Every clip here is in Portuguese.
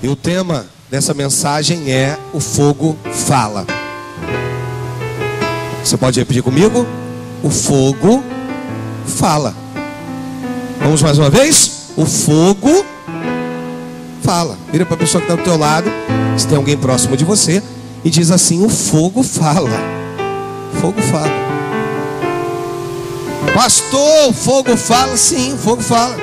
E o tema dessa mensagem é: o fogo fala. Você pode repetir comigo? O fogo fala. Vamos mais uma vez? O fogo fala. Vira para a pessoa que está do teu lado, se tem alguém próximo de você, e diz assim: o fogo fala. O fogo fala. Pastor, o fogo fala? Sim, o fogo fala.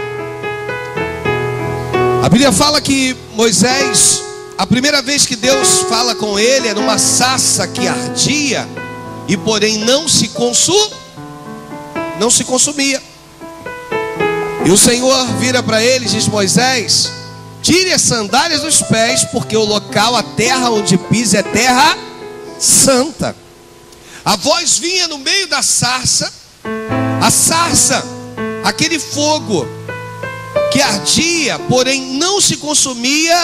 A Bíblia fala que Moisés, a primeira vez que Deus fala com ele é numa sarça que ardia e porém não se consumia. E o Senhor vira para ele e diz: Moisés, tire as sandálias dos pés, porque o local, a terra onde pisa é terra santa. A voz vinha no meio da sarça. A sarça, aquele fogo que ardia, porém não se consumia,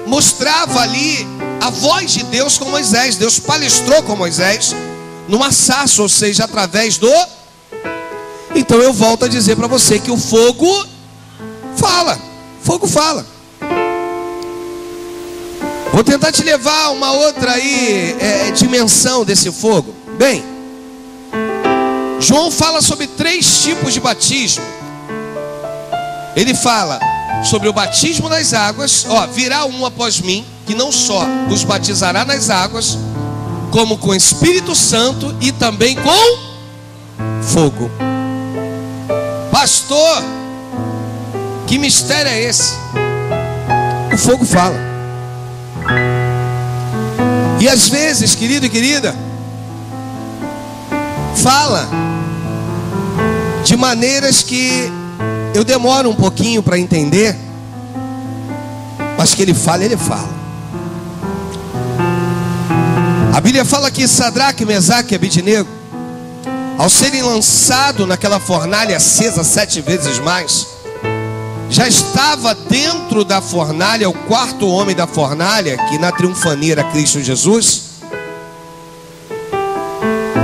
mostrava ali a voz de Deus com Moisés. Deus palestrou com Moisés numa sarça, ou seja, através do... Então eu volto a dizer para você que o fogo fala. Fogo fala. Vou tentar te levar a uma outra dimensão desse fogo. Bem, João fala sobre 3 tipos de batismo. Ele fala sobre o batismo nas águas. Virá um após mim, que não só vos batizará nas águas, como com Espírito Santo e também com fogo. Pastor, que mistério é esse? O fogo fala. E às vezes, querido e querida, fala de maneiras que eu demoro um pouquinho para entender, mas que ele fala, ele fala. A Bíblia fala que Sadraque, Mesaque e Abidnego, ao serem lançados naquela fornalha acesa 7 vezes mais, já estava dentro da fornalha o 4º homem da fornalha, que na triunfania era Cristo Jesus.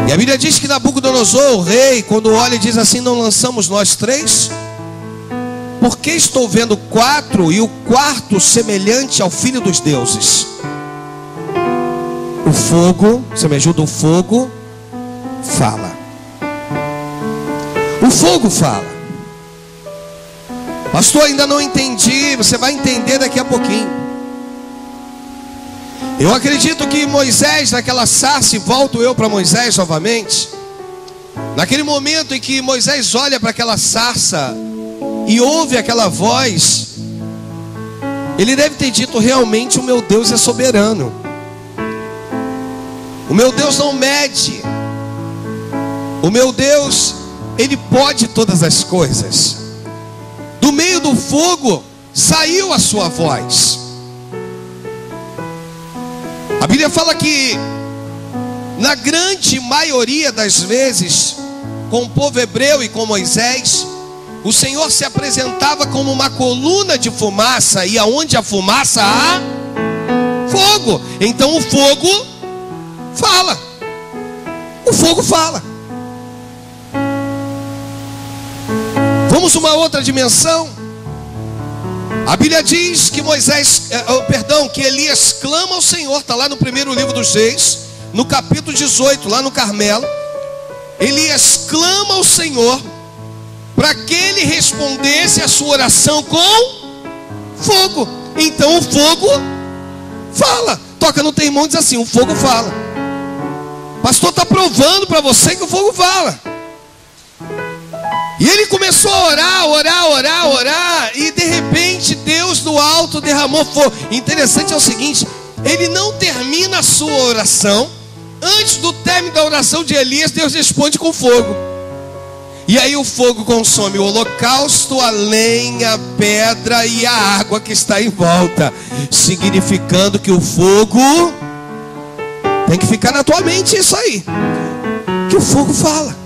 E a Bíblia diz que Nabucodonosor, o rei, quando olha, diz assim: não lançamos nós 3? Porque estou vendo 4 e o 4º semelhante ao filho dos deuses. O fogo, você me ajuda? O fogo fala. O fogo fala. Pastor, ainda não entendi. Você vai entender daqui a pouquinho. Eu acredito que Moisés, naquela sarça, e volto eu para Moisés novamente, naquele momento em que Moisés olha para aquela sarça e ouve aquela voz, ele deve ter dito: realmente o meu Deus é soberano. O meu Deus não mede. O meu Deus, Ele pode todas as coisas. Do meio do fogo saiu a sua voz. A Bíblia fala que na grande maioria das vezes, com o povo hebreu e com Moisés, o Senhor se apresentava como uma coluna de fumaça, e aonde há fumaça há fogo. Então o fogo fala. O fogo fala. Vamos uma outra dimensão. A Bíblia diz que que Elias clama ao Senhor. Está lá no primeiro livro dos Reis, no capítulo 18, lá no Carmelo. Elias clama ao Senhor para que ele respondesse a sua oração com fogo. Então o fogo fala. Toca no teu irmão e diz assim: o fogo fala. Pastor, está provando para você que o fogo fala. E ele começou a orar, e de repente Deus do alto derramou fogo. Interessante é o seguinte: ele não termina a sua oração. Antes do término da oração de Elias, Deus responde com fogo. E aí o fogo consome o holocausto, a lenha, a pedra e a água que está em volta, significando que o fogo tem que ficar na tua mente. Isso aí, que o fogo fala.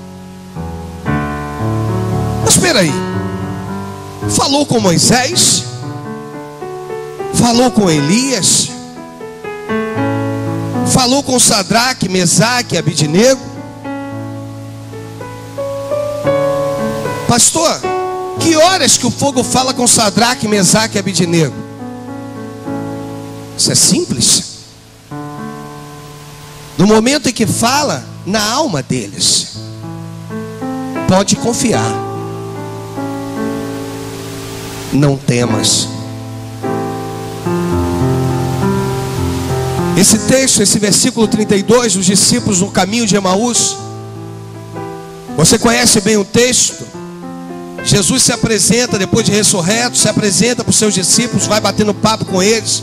Mas espera aí, falou com Moisés, falou com Elias, falou com Sadraque, Mesaque e Abidnego. Pastor, que horas que o fogo fala com Sadraque, Mesaque e Abidnego? Isso é simples. No momento em que fala na alma deles, pode confiar. Não temas. Esse texto, esse versículo 32, os discípulos no caminho de Emaús. Você conhece bem o texto? Jesus se apresenta depois de ressurreto, se apresenta para os seus discípulos, vai batendo papo com eles.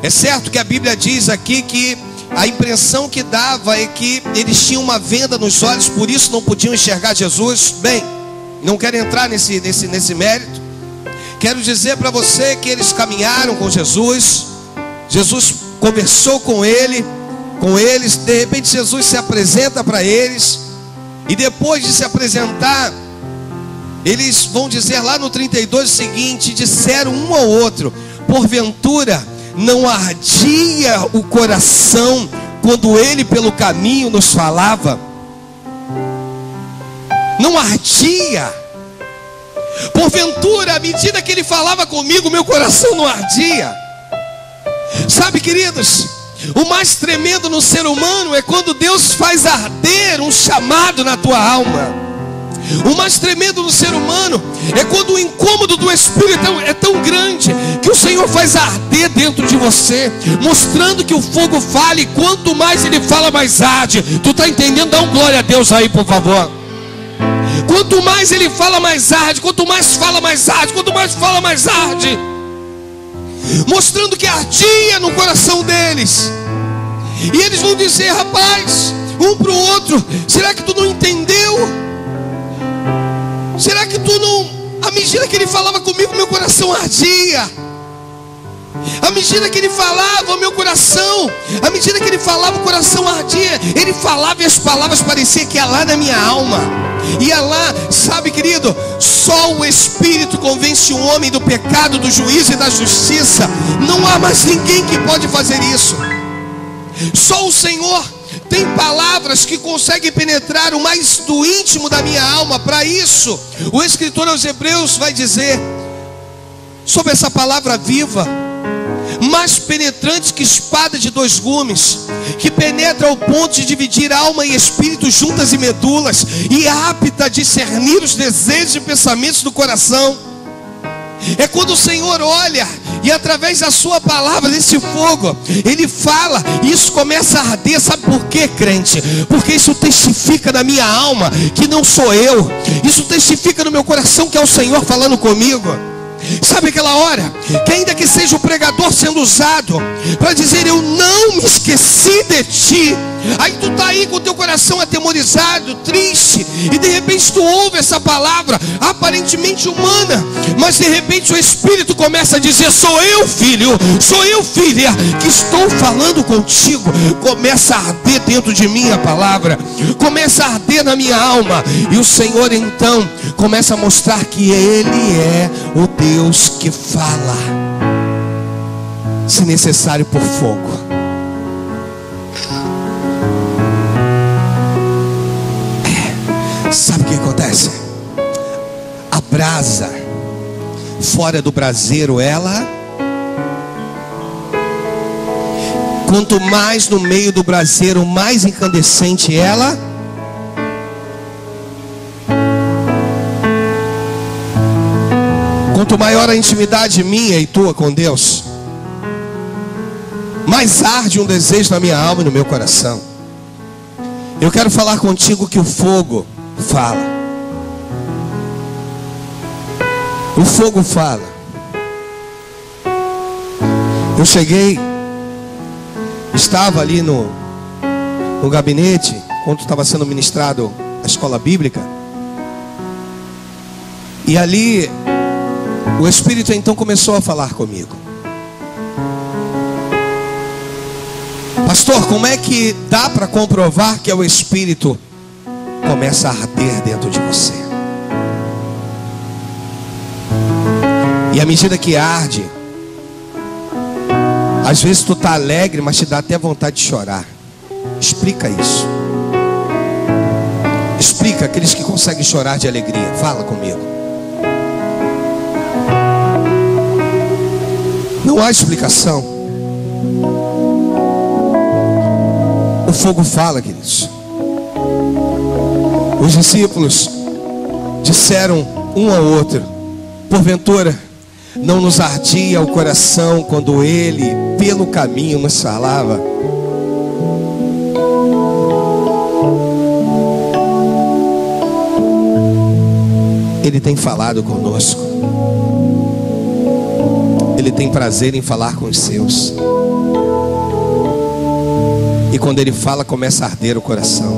É certo que a Bíblia diz aqui que a impressão que dava é que eles tinham uma venda nos olhos, por isso não podiam enxergar Jesus. Bem, não quero entrar nesse mérito. Quero dizer para você que eles caminharam com Jesus. Jesus conversou com eles. De repente Jesus se apresenta para eles. E depois de se apresentar, eles vão dizer lá no 32 o seguinte: disseram um ao outro: porventura não ardia o coração quando ele pelo caminho nos falava? Não ardia? Porventura, à medida que ele falava comigo, meu coração não ardia? Sabe, queridos, o mais tremendo no ser humano é quando Deus faz arder um chamado na tua alma. O mais tremendo no ser humano é quando o incômodo do Espírito é tão grande que o Senhor faz arder dentro de você, mostrando que o fogo fala, e quanto mais ele fala, mais arde. Tu está entendendo? Dá um glória a Deus aí, por favor. Quanto mais ele fala, mais arde. Quanto mais fala, mais arde. Quanto mais fala, mais arde. Mostrando que ardia no coração deles. E eles vão dizer: rapaz, um para o outro: será que tu não entendeu? Será que tu não... À medida que ele falava comigo, meu coração ardia. À medida que ele falava, meu coração... À medida que ele falava, o coração ardia. Ele falava e as palavras pareciam que ia lá na minha alma. Ia lá, sabe, querido? Só o Espírito convence o homem do pecado, do juízo e da justiça. Não há mais ninguém que pode fazer isso. Só o Senhor tem palavras que conseguem penetrar o mais do íntimo da minha alma. Para isso, o escritor aos Hebreus vai dizer sobre essa palavra viva: mais penetrante que espada de dois gumes, que penetra ao ponto de dividir alma e espírito, juntas e medulas, e apta a discernir os desejos e pensamentos do coração. É quando o Senhor olha e através da sua palavra, desse fogo, ele fala, e isso começa a arder. Sabe por quê, crente? Porque isso testifica na minha alma que não sou eu. Isso testifica no meu coração que é o Senhor falando comigo. Sabe aquela hora que ainda que seja o pregador sendo usado para dizer: eu não me esqueci de ti. Aí tu tá aí com o teu coração atemorizado, triste, e de repente tu ouve essa palavra aparentemente humana, mas de repente o Espírito começa a dizer: sou eu, filho, sou eu, filha, que estou falando contigo. Começa a arder dentro de mim a palavra, começa a arder na minha alma, e o Senhor então começa a mostrar que Ele é o Deus que fala, se necessário por fogo. Sabe o que acontece? A brasa fora do braseiro, ela, quanto mais no meio do braseiro, mais incandescente ela. Quanto maior a intimidade minha e tua com Deus, mais arde um desejo na minha alma e no meu coração. Eu quero falar contigo que o fogo fala. O fogo fala. Eu cheguei, estava ali no gabinete, quando estava sendo ministrado a escola bíblica, e ali o Espírito então começou a falar comigo: pastor, como é que dá para comprovar que é o Espírito? Começa a arder dentro de você. E à medida que arde, às vezes tu está alegre, mas te dá até vontade de chorar. Explica isso. Explica aqueles que conseguem chorar de alegria. Fala comigo. Não há explicação. O fogo fala, queridos. Os discípulos disseram um ao outro: porventura não nos ardia o coração quando ele pelo caminho nos falava? Ele tem falado conosco. Ele tem prazer em falar com os seus. E quando ele fala, começa a arder o coração.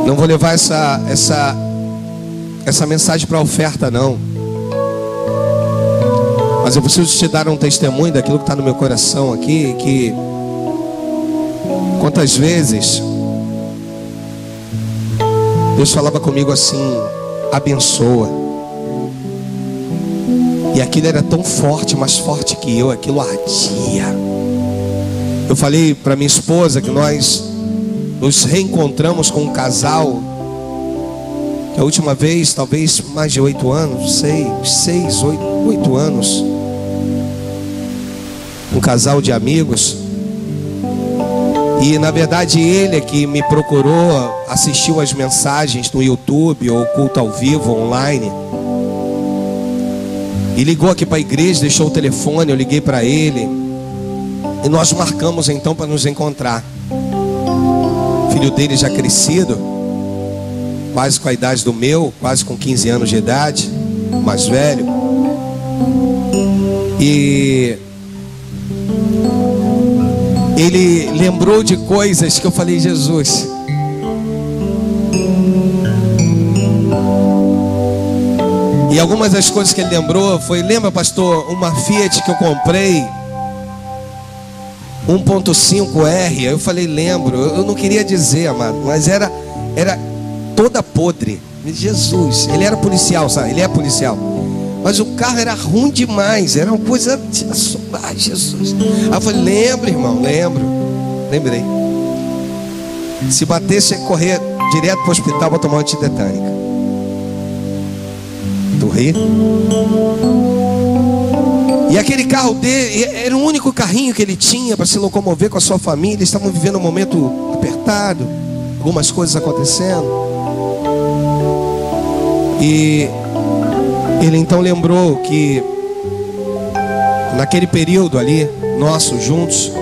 Não vou levar essa mensagem para a oferta, não. Mas eu preciso te dar um testemunho daquilo que está no meu coração aqui. Que quantas vezes Deus falava comigo assim: abençoa. E aquilo era tão forte, mais forte que eu, aquilo ardia. Eu falei para minha esposa que nós nos reencontramos com um casal, que a última vez, talvez mais de 8 anos, 8 anos. Um casal de amigos. E na verdade ele é que me procurou, assistiu as mensagens no YouTube ou culto ao vivo, online. E ligou aqui para a igreja, deixou o telefone, eu liguei para ele. E nós marcamos então para nos encontrar. O filho dele já crescido, quase com a idade do meu, quase com 15 anos de idade, o mais velho. E ele lembrou de coisas que eu falei: Jesus. E algumas das coisas que ele lembrou foi: lembra, pastor, uma Fiat que eu comprei 1.5R? Eu falei: lembro. Eu não queria dizer, amado, mas era toda podre. Jesus, ele era policial, sabe? Ele é policial. Mas o carro era ruim demais, era uma coisa de assombrar. Jesus. Aí eu falei: lembro, irmão, lembro. Lembrei. Se batesse, ia correr direto para o hospital para tomar uma antitetânica. Tu ri? E aquele carro dele era o único carrinho que ele tinha para se locomover com a sua família. Eles estavam vivendo um momento apertado, algumas coisas acontecendo. E ele então lembrou que naquele período ali, nosso, juntos,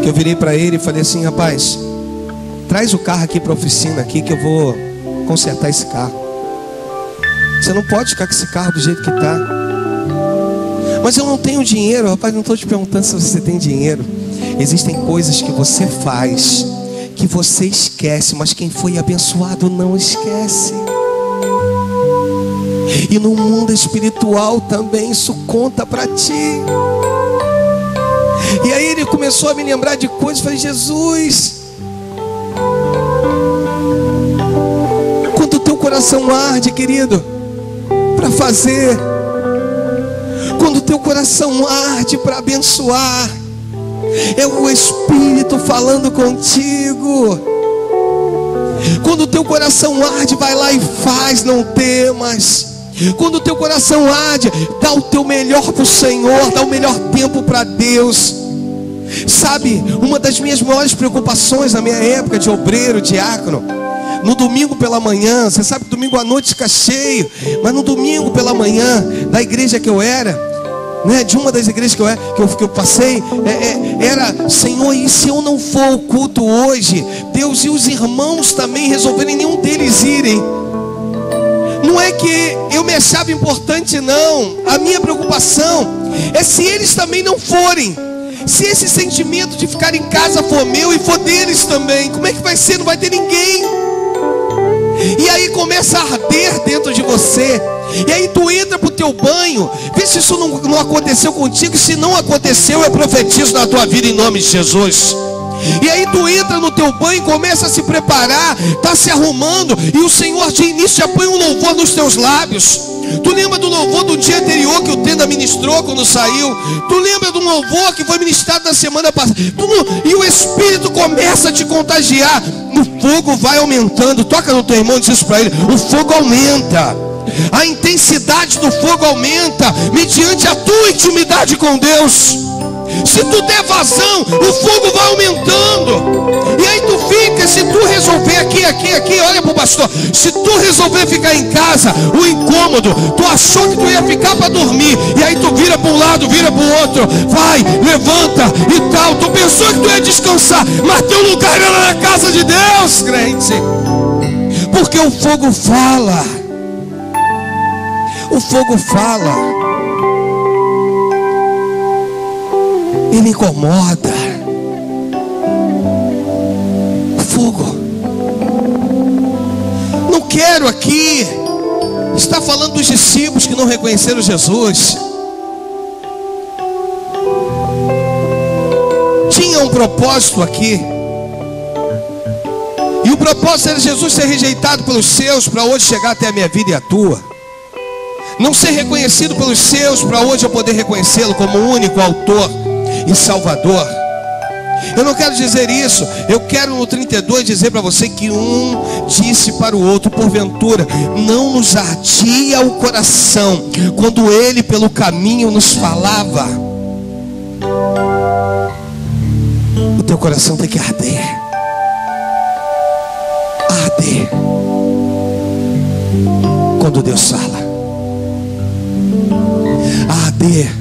que eu virei para ele e falei assim: rapaz, traz o carro aqui para a oficina aqui que eu vou consertar esse carro. Você não pode ficar com esse carro do jeito que está. Mas eu não tenho dinheiro. Rapaz, não estou te perguntando se você tem dinheiro. Existem coisas que você faz, que você esquece, mas quem foi abençoado não esquece. E no mundo espiritual também isso conta para ti. E aí ele começou a me lembrar de coisas. Eu falei: Jesus, quando o teu coração arde, querido, para fazer, quando o teu coração arde para abençoar, é o Espírito falando contigo. Quando o teu coração arde, vai lá e faz, não temas. Quando o teu coração arde, dá o teu melhor para o Senhor, dá o melhor tempo para Deus. Sabe, uma das minhas maiores preocupações na minha época de obreiro, diácono, no domingo pela manhã, você sabe que domingo à noite fica cheio, mas no domingo pela manhã, da igreja que eu era, né, de uma das igrejas que eu passei, era: Senhor, e se eu não for ao culto hoje, Deus, e os irmãos também resolverem nenhum deles irem? Não é que eu me achava importante, não. A minha preocupação é se eles também não forem. Se esse sentimento de ficar em casa for meu e for deles também, como é que vai ser? Não vai ter ninguém. E aí começa a arder dentro de você. E aí tu entra pro teu banho, vê se isso não aconteceu contigo. Se não aconteceu, eu profetizo na tua vida em nome de Jesus. E aí tu entra no teu banho, começa a se preparar, está se arrumando, e o Senhor de início já põe um louvor nos teus lábios. Tu lembra do louvor do dia anterior que o Tenda ministrou quando saiu? Tu lembra do louvor que foi ministrado na semana passada? E o Espírito começa a te contagiar. O fogo vai aumentando. Toca no teu irmão e diz isso para ele: o fogo aumenta. A intensidade do fogo aumenta mediante a tua intimidade com Deus. Se tu der vazão, o fogo vai aumentando. E aí tu fica, se tu resolver aqui, olha pro pastor. Se tu resolver ficar em casa, o incômodo, tu achou que tu ia ficar para dormir, e aí tu vira para um lado, vira para o outro, vai, levanta e tal. Tu pensou que tu ia descansar, mas teu lugar era na casa de Deus, crente. Porque o fogo fala. O fogo fala. Ele incomoda. O fogo. Não quero aqui estar falando dos discípulos que não reconheceram Jesus. Tinha um propósito aqui. E o propósito era Jesus ser rejeitado pelos seus para hoje chegar até a minha vida e a tua. Não ser reconhecido pelos seus para hoje eu poder reconhecê-lo como o único autor e Salvador. Eu não quero dizer isso. Eu quero no 32 dizer para você que um disse para o outro: porventura não nos ardia o coração quando ele pelo caminho nos falava? O teu coração tem que arder. Arder quando Deus fala. Arder.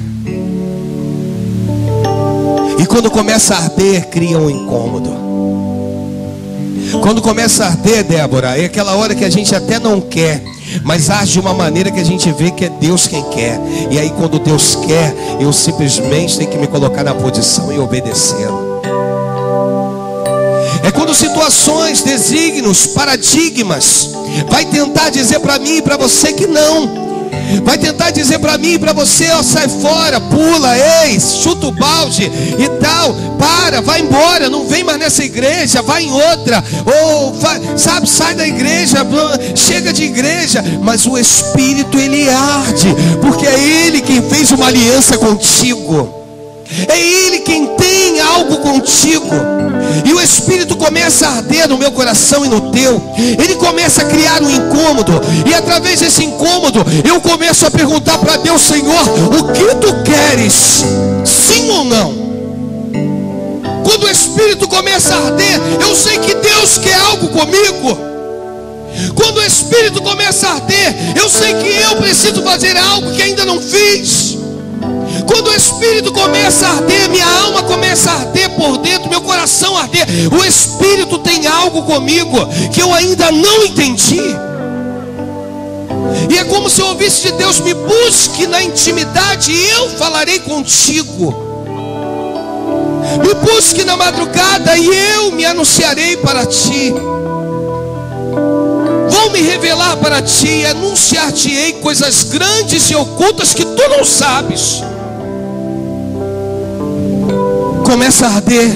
E quando começa a arder, cria um incômodo. Quando começa a arder, Débora, é aquela hora que a gente até não quer, mas age de uma maneira que a gente vê que é Deus quem quer. E aí quando Deus quer, eu simplesmente tenho que me colocar na posição e obedecer. É quando situações, desígnios, paradigmas vai tentar dizer para mim e para você que não. Vai tentar dizer para mim e para você: ó, sai fora, pula, chuta o balde e tal, para, vai embora, não vem mais nessa igreja, vai em outra, ou sabe, sai da igreja, chega de igreja. Mas o Espírito, ele arde, porque é Ele quem fez uma aliança contigo. É Ele quem tem algo contigo. E o Espírito começa a arder no meu coração e no teu. Ele começa a criar um incômodo. E através desse incômodo eu começo a perguntar para Deus: Senhor, o que tu queres? Sim ou não? Quando o Espírito começa a arder, eu sei que Deus quer algo comigo. Quando o Espírito começa a arder, eu sei que eu preciso fazer algo que ainda não fiz. Quando o Espírito começa a arder, minha alma começa a arder por dentro, meu coração a arder. O Espírito tem algo comigo que eu ainda não entendi. E é como se eu ouvisse de Deus: me busque na intimidade e eu falarei contigo. Me busque na madrugada e eu me anunciarei para ti. Vou me revelar para ti e anunciar-te-ei coisas grandes e ocultas que tu não sabes. Começa a arder.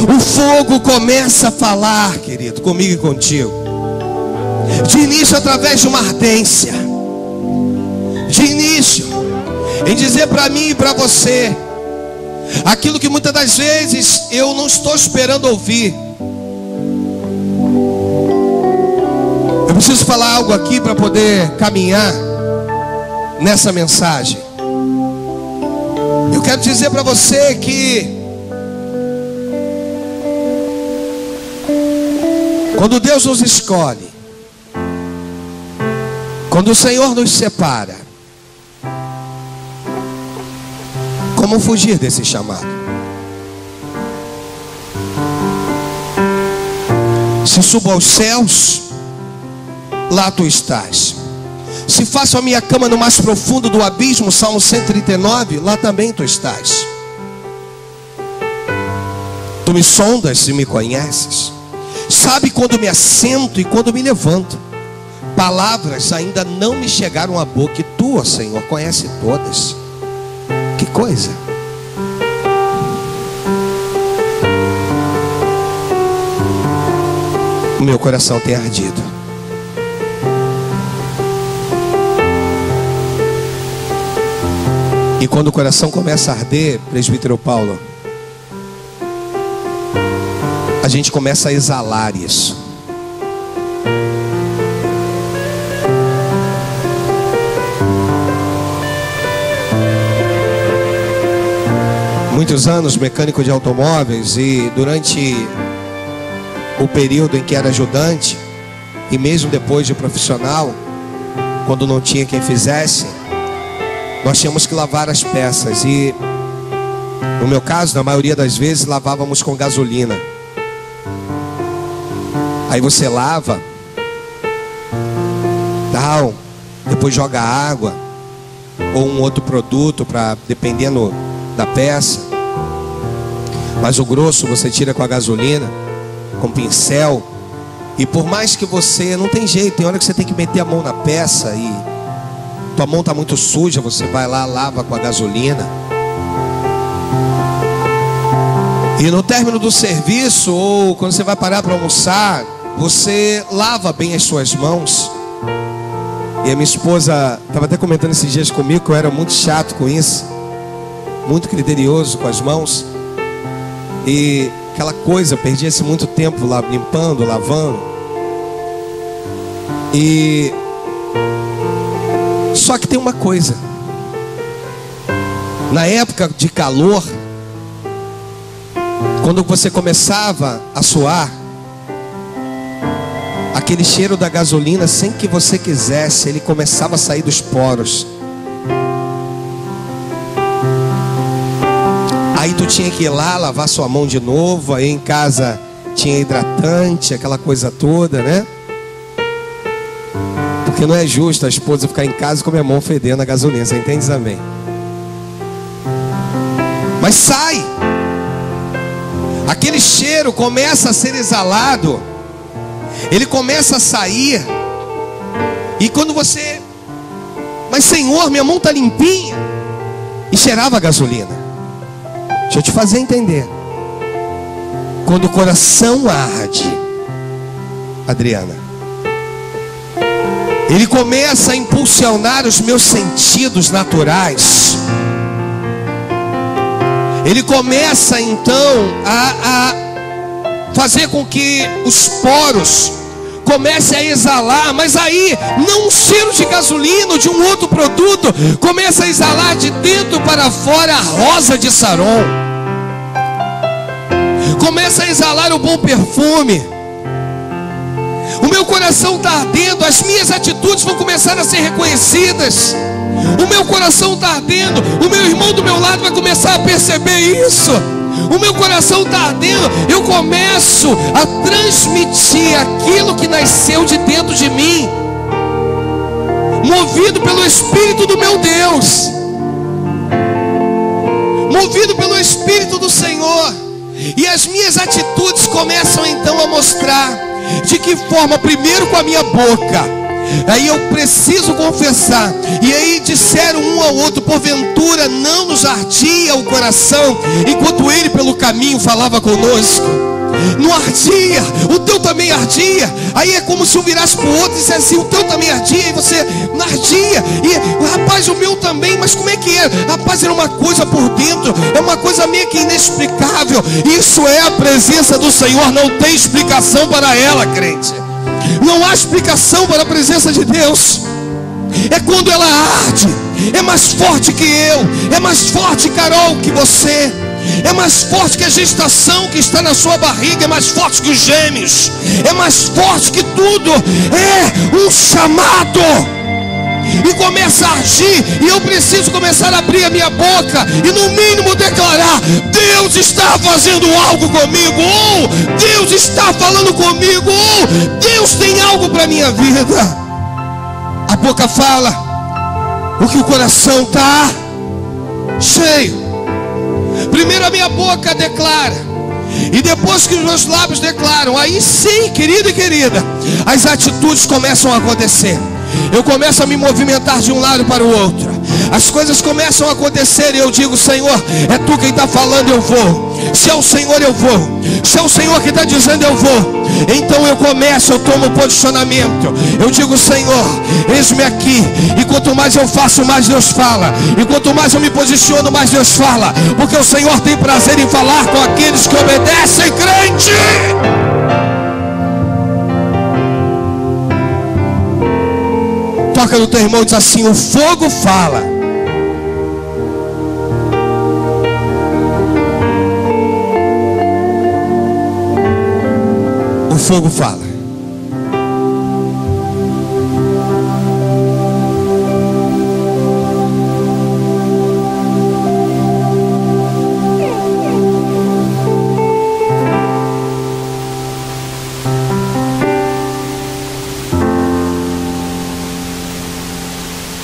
O fogo começa a falar, querido, comigo e contigo. De início através de uma ardência. De início em dizer para mim e para você aquilo que muitas das vezes eu não estou esperando ouvir. Eu preciso falar algo aqui para poder caminhar nessa mensagem. Eu quero dizer para você que quando Deus nos escolhe, quando o Senhor nos separa, como fugir desse chamado? Se subo aos céus, lá tu estás. Se faço a minha cama no mais profundo do abismo, Salmo 139, lá também tu estás. Tu me sondas e me conheces. Sabe quando me assento e quando me levanto. Palavras ainda não me chegaram à boca e tu, ó Senhor, conhece todas. Que coisa. o meu coração tem ardido. E quando o coração começa a arder, presbítero Paulo, a gente começa a exalar isso. Muitos anos mecânico de automóveis, e durante o período em que era ajudante, e mesmo depois de profissional, quando não tinha quem fizesse, nós tínhamos que lavar as peças. E no meu caso, na maioria das vezes, lavávamos com gasolina. Aí você lava, tal, depois joga água ou um outro produto, dependendo da peça. Mas o grosso você tira com a gasolina, com pincel. E por mais que você, não tem jeito, tem hora que você tem que meter a mão na peça e tua mão está muito suja, você vai lá, lava com a gasolina. E no término do serviço, ou quando você vai parar para almoçar, você lava bem as suas mãos. E a minha esposa estava até comentando esses dias comigo que eu era muito chato com isso, muito criterioso com as mãos. E aquela coisa, perdia-se muito tempo lá limpando, lavando. E só que tem uma coisa: na época de calor, quando você começava a suar, aquele cheiro da gasolina, sem que você quisesse, ele começava a sair dos poros. Aí tu tinha que ir lá lavar sua mão de novo. Aí em casa tinha hidratante, aquela coisa toda, né? Porque não é justo a esposa ficar em casa com a minha mão fedendo a gasolina. Você entende também? Mas sai. Aquele cheiro começa a ser exalado. Ele começa a sair. E quando você... Mas Senhor, minha mão está limpinha. E cheirava a gasolina. Deixa eu te fazer entender. Quando o coração arde, Adriana, ele começa a impulsionar os meus sentidos naturais. Ele começa então a fazer com que os poros comecem a exalar. Mas aí, não um cheiro de gasolina ou de um outro produto, começa a exalar de dentro para fora a rosa de Saron. Começa a exalar o bom perfume. O meu coração está ardendo. As minhas atitudes vão começar a ser reconhecidas. O meu coração está ardendo. O meu irmão do meu lado vai começar a perceber isso. O meu coração está ardendo. Eu começo a transmitir aquilo que nasceu de dentro de mim, movido pelo Espírito do meu Deus, movido pelo Espírito do Senhor. E as minhas atitudes começam então a mostrar de que forma, primeiro com a minha boca. Aí eu preciso confessar. E aí disseram um ao outro: porventura não nos ardia o coração enquanto ele pelo caminho falava conosco? Não ardia? O teu também ardia? Aí é como se um virasse para o outro e dissesse assim: o teu também ardia? E você: não ardia? E rapaz, o meu também. Mas como é que é? Rapaz, era uma coisa por dentro, é uma coisa meio que inexplicável. Isso é a presença do Senhor. Não tem explicação para ela, crente. Não há explicação para a presença de Deus. É quando ela arde. É mais forte que eu. É mais forte, Carol, que você. É mais forte que a gestação que está na sua barriga. É mais forte que os gêmeos. É mais forte que tudo. É um chamado. E começa a agir. E eu preciso começar a abrir a minha boca e no mínimo declarar: Deus está fazendo algo comigo. Ou Deus está falando comigo. Ou Deus tem algo para a minha vida. A boca fala o que o coração está cheio. Primeiro a minha boca declara, e depois que os meus lábios declaram, aí sim, querido e querida, as atitudes começam a acontecer. Eu começo a me movimentar de um lado para o outro. as coisas começam a acontecer e eu digo: Senhor, é Tu quem está falando, eu vou. Se é o Senhor, eu vou. Se é o Senhor que está dizendo, eu vou. Então eu começo, eu tomo posicionamento. Eu digo: Senhor, eis-me aqui. E quanto mais eu faço, mais Deus fala. E quanto mais eu me posiciono, mais Deus fala. Porque o Senhor tem prazer em falar com aqueles que obedecem, crente. Toca no teu irmão e diz assim: o fogo fala. O fogo fala.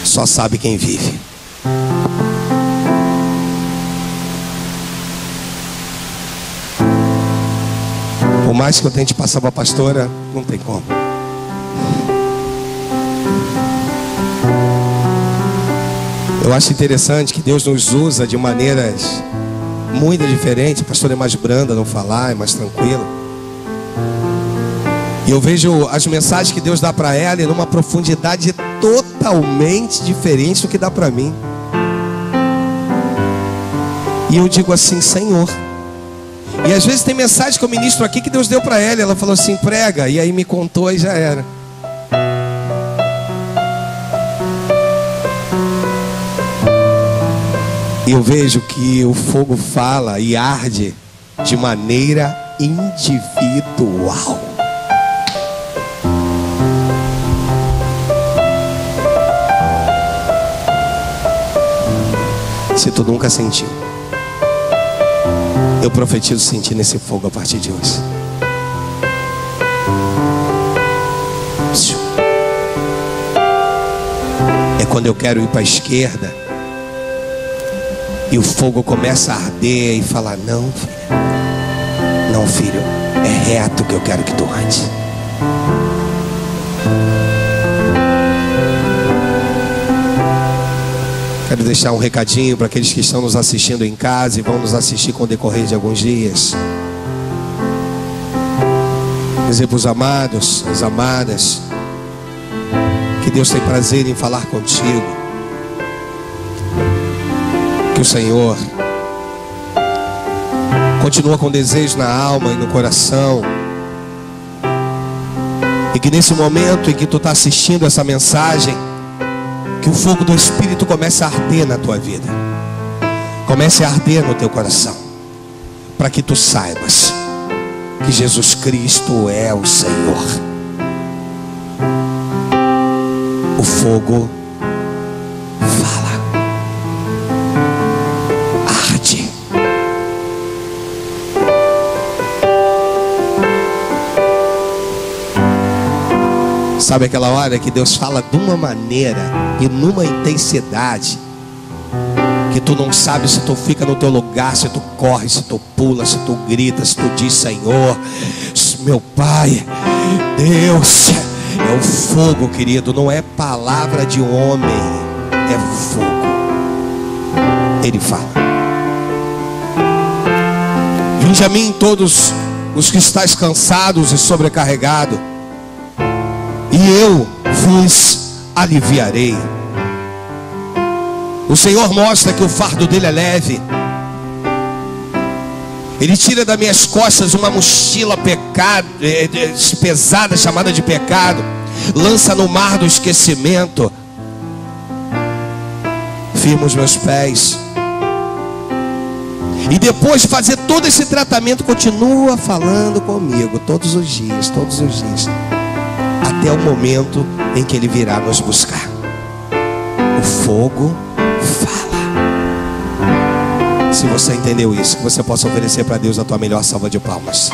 Só sabe quem vive. Por mais que eu tente passar para a pastora, não tem como. Eu acho interessante que Deus nos usa de maneiras muito diferentes. A pastora é mais branda no falar, é mais tranquila. E eu vejo as mensagens que Deus dá para ela numa profundidade totalmente diferente do que dá para mim. E eu digo assim: Senhor. E às vezes tem mensagem que eu ministro aqui que Deus deu para ela. Ela falou assim: prega. E aí me contou e já era. E eu vejo que o fogo fala e arde de maneira individual. Se tu nunca sentiu, eu profetizo sentir nesse fogo a partir de hoje. É quando eu quero ir para a esquerda e o fogo começa a arder e falar: não, filho, não, filho, é reto que eu quero que tu andes. Quero deixar um recadinho para aqueles que estão nos assistindo em casa e vão nos assistir com o decorrer de alguns dias. Dizer para os amados, as amadas, que Deus tem prazer em falar contigo. Que o Senhor continua com desejo na alma e no coração. E que nesse momento em que tu está assistindo essa mensagem, que o fogo do Espírito comece a arder na tua vida, comece a arder no teu coração, para que tu saibas que Jesus Cristo é o Senhor. O fogo fala, arde. Sabe aquela hora que Deus fala de uma maneira e numa intensidade que tu não sabe se tu fica no teu lugar, se tu corre, se tu pula, se tu grita, se tu diz: Senhor, meu Pai, Deus. É o fogo, querido, não é palavra de homem, é fogo. Ele fala: vinde a mim todos os que estáis cansados e sobrecarregados, e eu vos aliviarei. O Senhor mostra que o fardo dele é leve. Ele tira das minhas costas uma mochila pesada, chamada de pecado, lança no mar do esquecimento, firma os meus pés. E depois de fazer todo esse tratamento, continua falando comigo todos os dias, até o momento em que ele virá nos buscar. O fogo fala. Se você entendeu isso, que você possa oferecer para Deus a tua melhor salva de palmas.